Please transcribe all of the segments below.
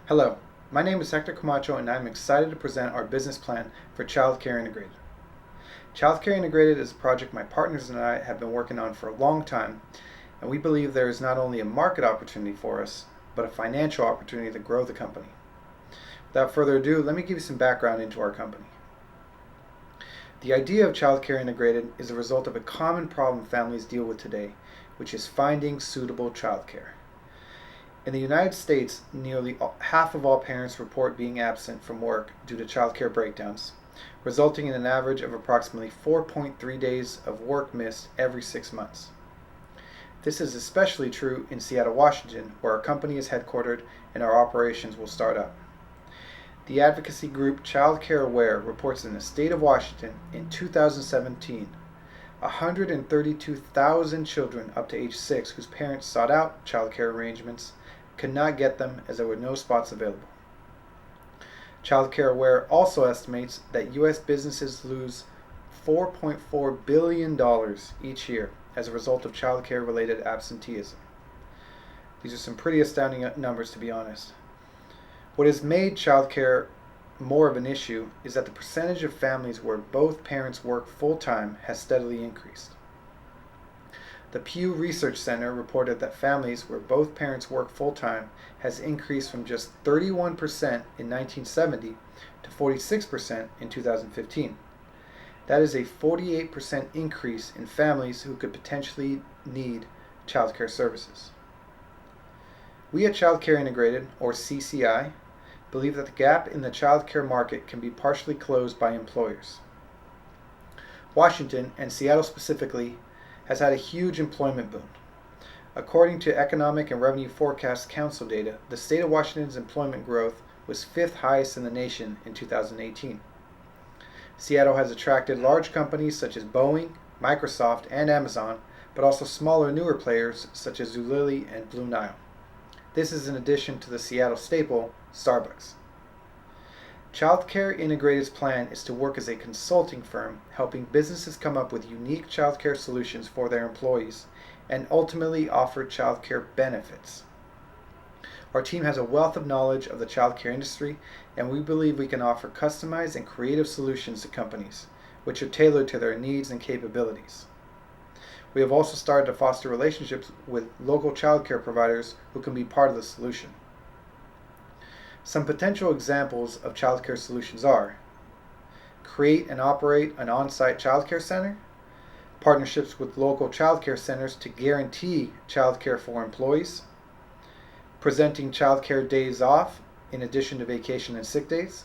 Hello, my name is Hector Camacho and I'm excited to present our business plan for Childcare Integrated. Childcare Integrated is a project my partners and I have been working on for a long time, and we believe there is not only a market opportunity for us, but a financial opportunity to grow the company. Without further ado, let me give you some background into our company. The idea of Childcare Integrated is a result of a common problem families deal with today, which is finding suitable childcare. In the United States, nearly half of all parents report being absent from work due to childcare breakdowns, resulting in an average of approximately 4.3 days of work missed every 6 months. This is especially true in Seattle, Washington, where our company is headquartered and our operations will start up. The advocacy group Childcare Aware reports in the state of Washington in 2017, 132,000 children up to age 6 whose parents sought out childcare arrangements could not get them as there were no spots available. Childcare Aware also estimates that U.S. businesses lose $4.4 billion each year as a result of childcare related absenteeism. These are some pretty astounding numbers, to be honest. What has made childcare more of an issue is that the percentage of families where both parents work full-time has steadily increased. The Pew Research Center reported that families where both parents work full-time has increased from just 31% in 1970 to 46% in 2015. That is a 48% increase in families who could potentially need childcare services. We at Childcare Integrated, or CCI, believe that the gap in the childcare market can be partially closed by employers. Washington, and Seattle specifically, has had a huge employment boom. According to Economic and Revenue Forecast Council data, the state of Washington's employment growth was 5th highest in the nation in 2018. Seattle has attracted large companies such as Boeing, Microsoft, and Amazon, but also smaller, newer players such as Zulily and Blue Nile. This is in addition to the Seattle staple, Starbucks. Childcare Integrated's plan is to work as a consulting firm, helping businesses come up with unique childcare solutions for their employees and ultimately offer childcare benefits. Our team has a wealth of knowledge of the childcare industry, and we believe we can offer customized and creative solutions to companies, which are tailored to their needs and capabilities. We have also started to foster relationships with local childcare providers who can be part of the solution. Some potential examples of childcare solutions are: create and operate an on-site childcare center, partnerships with local childcare centers to guarantee childcare for employees, presenting childcare days off in addition to vacation and sick days,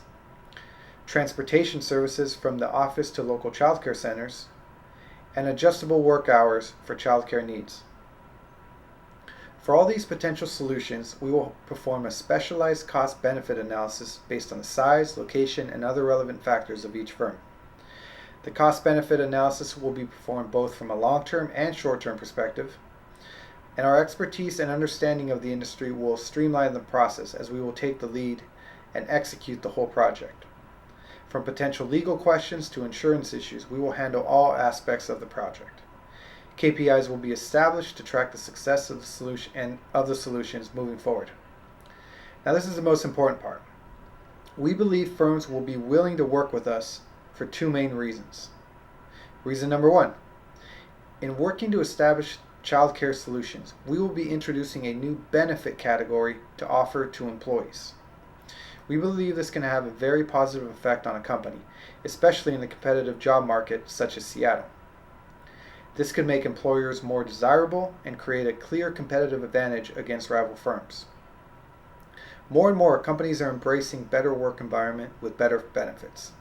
transportation services from the office to local childcare centers, and adjustable work hours for childcare needs. For all these potential solutions, we will perform a specialized cost-benefit analysis based on the size, location, and other relevant factors of each firm. The cost-benefit analysis will be performed both from a long-term and short-term perspective, and our expertise and understanding of the industry will streamline the process as we will take the lead and execute the whole project. From potential legal questions to insurance issues, we will handle all aspects of the project. KPIs will be established to track the success of the solution and of the solutions moving forward. Now, this is the most important part. We believe firms will be willing to work with us for two main reasons. Reason number one, in working to establish childcare solutions, we will be introducing a new benefit category to offer to employees. We believe this can have a very positive effect on a company, especially in the competitive job market such as Seattle. This could make employers more desirable and create a clear competitive advantage against rival firms. More and more companies are embracing better work environment with better benefits.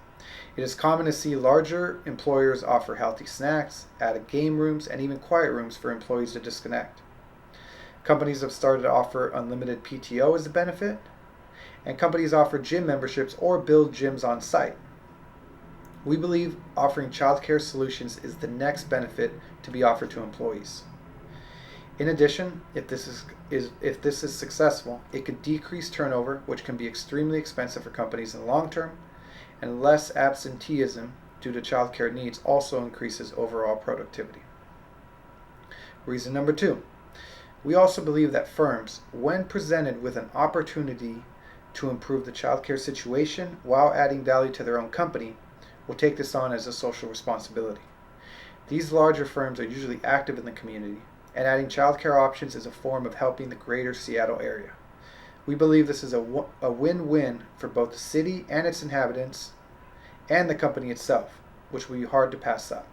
It is common to see larger employers offer healthy snacks, added game rooms, and even quiet rooms for employees to disconnect. Companies have started to offer unlimited PTO as a benefit, and companies offer gym memberships or build gyms on site. We believe offering childcare solutions is the next benefit to be offered to employees. In addition, if this is successful, it could decrease turnover, which can be extremely expensive for companies in the long term, and less absenteeism due to childcare needs also increases overall productivity. Reason number two, we also believe that firms, when presented with an opportunity to improve the childcare situation while adding value to their own company will take this on as a social responsibility. These larger firms are usually active in the community, and adding childcare options is a form of helping the greater Seattle area. We believe this is a win-win for both the city and its inhabitants and the company itself, which will be hard to pass up.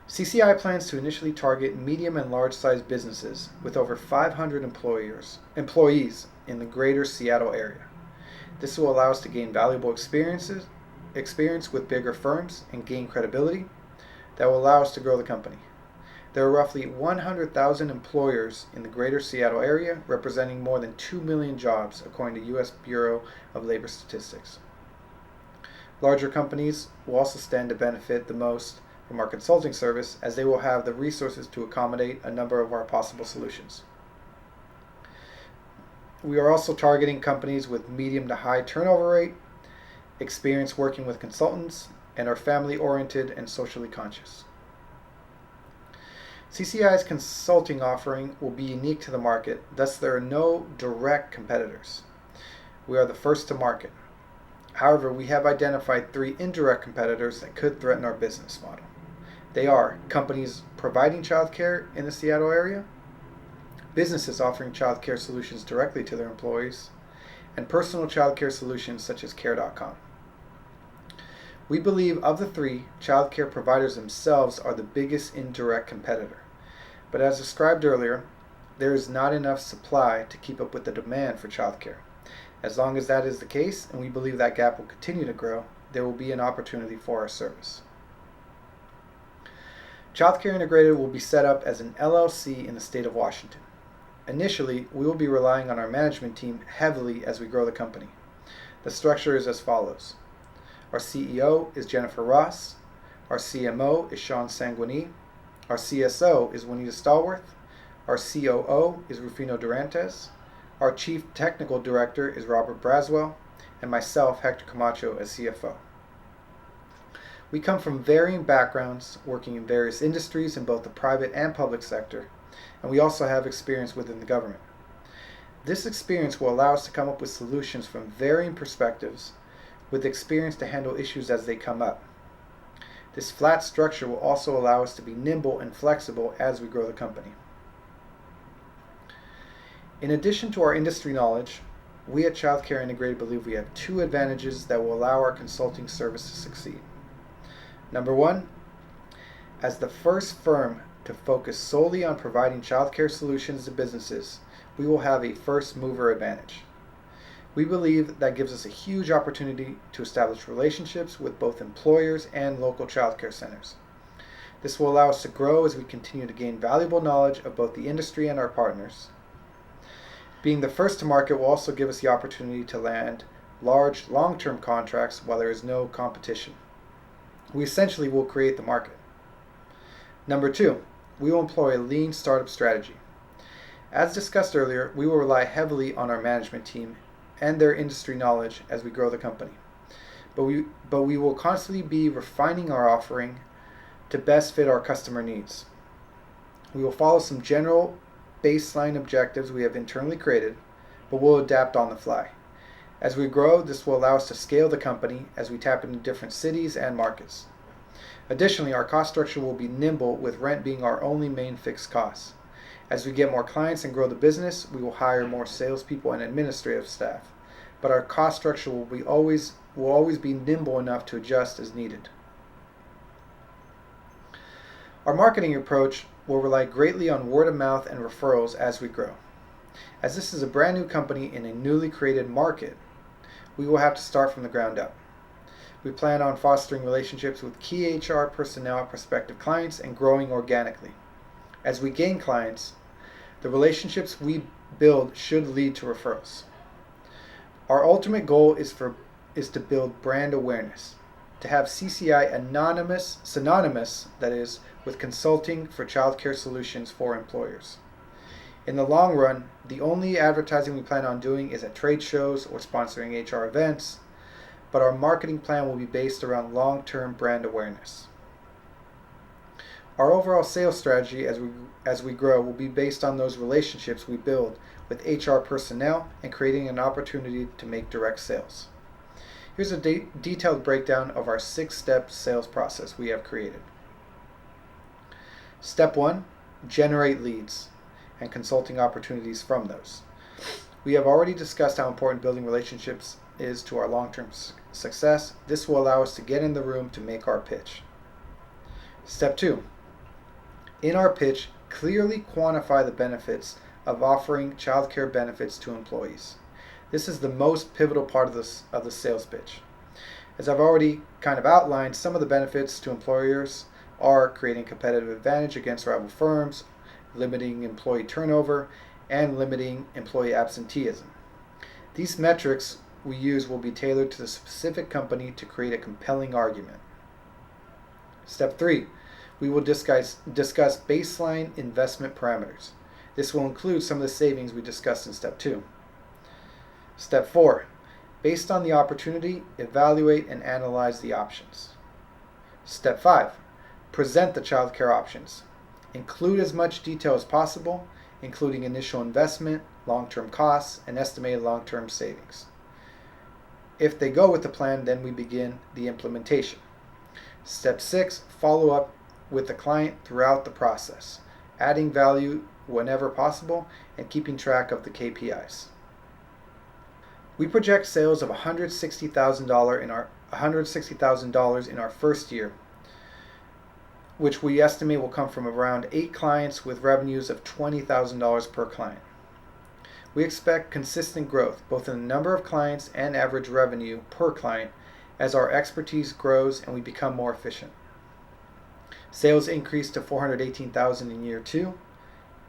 CCI plans to initially target medium and large-sized businesses with over 500 employees in the greater Seattle area. This will allow us to gain valuable experience with bigger firms and gain credibility that will allow us to grow the company. There are roughly 100,000 employers in the greater Seattle area, representing more than 2 million jobs, according to U.S. Bureau of Labor Statistics. Larger companies will also stand to benefit the most from our consulting service, as they will have the resources to accommodate a number of our possible solutions. We are also targeting companies with medium to high turnover rate, experience working with consultants, and are family-oriented and socially conscious. CCI's consulting offering will be unique to the market, thus there are no direct competitors. We are the first to market. However, we have identified 3 indirect competitors that could threaten our business model. They are companies providing childcare in the Seattle area, businesses offering childcare solutions directly to their employees, and personal childcare solutions such as Care.com. We believe of the 3, childcare providers themselves are the biggest indirect competitor. But as described earlier, there is not enough supply to keep up with the demand for childcare. As long as that is the case, and we believe that gap will continue to grow, there will be an opportunity for our service. Childcare Integrated will be set up as an LLC in the state of Washington. Initially, we will be relying on our management team heavily as we grow the company. The structure is as follows. Our CEO is Jennifer Ross. Our CMO is Sean Sanguini. Our CSO is Juanita Stallworth. Our COO is Rufino Durantes. Our Chief Technical Director is Robert Braswell. And myself, Hector Camacho, as CFO. We come from varying backgrounds, working in various industries in both the private and public sector, and we also have experience within the government. This experience will allow us to come up with solutions from varying perspectives, with experience to handle issues as they come up. This flat structure will also allow us to be nimble and flexible as we grow the company. In addition to our industry knowledge, we at Childcare Integrated believe we have 2 advantages that will allow our consulting service to succeed. Number 1, as the first firm to focus solely on providing childcare solutions to businesses, we will have a first mover advantage. We believe that gives us a huge opportunity to establish relationships with both employers and local childcare centers. This will allow us to grow as we continue to gain valuable knowledge of both the industry and our partners. Being the first to market will also give us the opportunity to land large, long-term contracts while there is no competition. We essentially will create the market. Number 2, we will employ a lean startup strategy. As discussed earlier, we will rely heavily on our management team and their industry knowledge as we grow the company. But we will constantly be refining our offering to best fit our customer needs. We will follow some general baseline objectives we have internally created, but we'll adapt on the fly. As we grow, this will allow us to scale the company as we tap into different cities and markets. Additionally, our cost structure will be nimble, with rent being our only main fixed cost. As we get more clients and grow the business, we will hire more salespeople and administrative staff, but our cost structure will always be nimble enough to adjust as needed. Our marketing approach will rely greatly on word of mouth and referrals as we grow. As this is a brand new company in a newly created market, we will have to start from the ground up. We plan on fostering relationships with key HR personnel and prospective clients and growing organically. As we gain clients, the relationships we build should lead to referrals. Our ultimate goal is to build brand awareness, to have CCI synonymous, that is, with consulting for childcare solutions for employers. In the long run, the only advertising we plan on doing is at trade shows or sponsoring HR events, but our marketing plan will be based around long-term brand awareness. Our overall sales strategy as we grow will be based on those relationships we build with HR personnel and creating an opportunity to make direct sales. Here's a detailed breakdown of our 6-step sales process we have created. Step 1, generate leads and consulting opportunities from those. We have already discussed how important building relationships is to our long-term success. This will allow us to get in the room to make our pitch. Step 2, in our pitch, clearly quantify the benefits of offering childcare benefits to employees. This is the most pivotal part of the sales pitch. As I've already kind of outlined, some of the benefits to employers are creating competitive advantage against rival firms, limiting employee turnover, and limiting employee absenteeism. These metrics we use will be tailored to the specific company to create a compelling argument. Step 3, we will discuss baseline investment parameters. This will include some of the savings we discussed in Step 2. Step 4, based on the opportunity, evaluate and analyze the options. Step 5, present the childcare options. Include as much detail as possible, including initial investment, long-term costs, and estimated long-term savings. If they go with the plan, then we begin the implementation. Step 6, follow up with the client throughout the process, adding value whenever possible and keeping track of the KPIs. We project sales of $160,000 in our first year, which we estimate will come from around 8 clients with revenues of $20,000 per client. We expect consistent growth, both in the number of clients and average revenue per client, as our expertise grows and we become more efficient. Sales increase to $418,000 in year 2,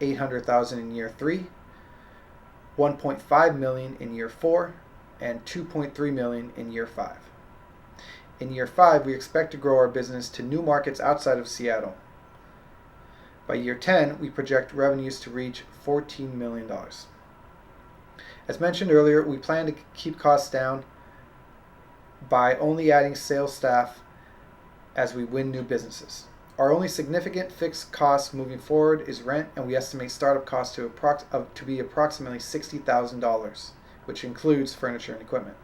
$800,000 in year 3, $1.5 million in year 4, and $2.3 million in year 5. In year 5, we expect to grow our business to new markets outside of Seattle. By year 10, we project revenues to reach $14 million. As mentioned earlier, we plan to keep costs down by only adding sales staff as we win new businesses. Our only significant fixed cost moving forward is rent, and we estimate startup costs to be approximately $60,000, which includes furniture and equipment.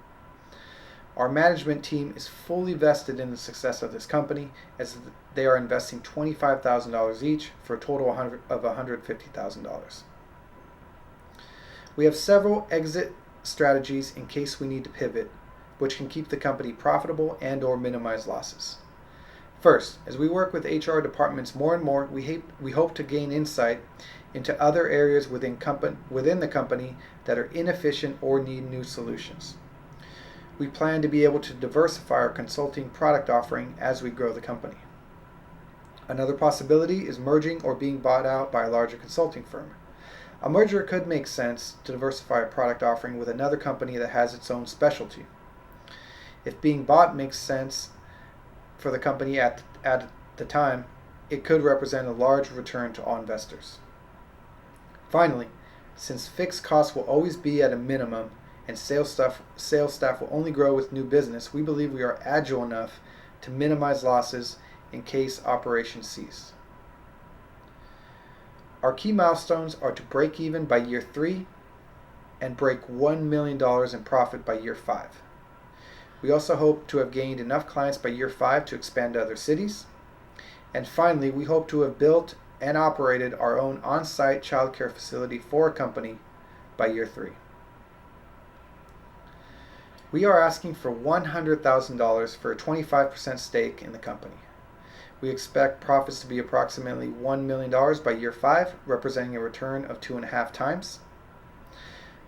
Our management team is fully vested in the success of this company, as they are investing $25,000 each for a total of $150,000. We have several exit strategies in case we need to pivot, which can keep the company profitable and/or minimize losses. First, as we work with HR departments more and more, we hope to gain insight into other areas within the company that are inefficient or need new solutions. We plan to be able to diversify our consulting product offering as we grow the company. Another possibility is merging or being bought out by a larger consulting firm. A merger could make sense to diversify a product offering with another company that has its own specialty. If being bought makes sense for the company at the time, it could represent a large return to all investors. Finally, since fixed costs will always be at a minimum and sales staff will only grow with new business, we believe we are agile enough to minimize losses in case operations cease. Our key milestones are to break even by year 3 and break $1 million in profit by year 5. We also hope to have gained enough clients by year 5 to expand to other cities. And finally, we hope to have built and operated our own on-site childcare facility for a company by year 3. We are asking for $100,000 for a 25% stake in the company. We expect profits to be approximately $1 million by year 5, representing a return of 2.5 times.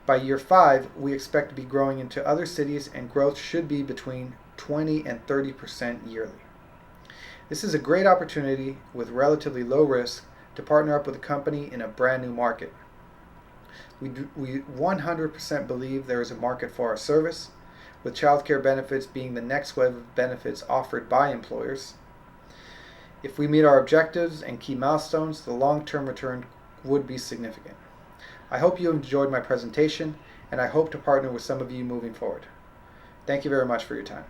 By year 5, we expect to be growing into other cities, and growth should be between 20 and 30% yearly. This is a great opportunity with relatively low risk to partner up with a company in a brand new market. We 100% believe there is a market for our service, with childcare benefits being the next wave of benefits offered by employers. If we meet our objectives and key milestones, the long-term return would be significant. I hope you enjoyed my presentation, and I hope to partner with some of you moving forward. Thank you very much for your time.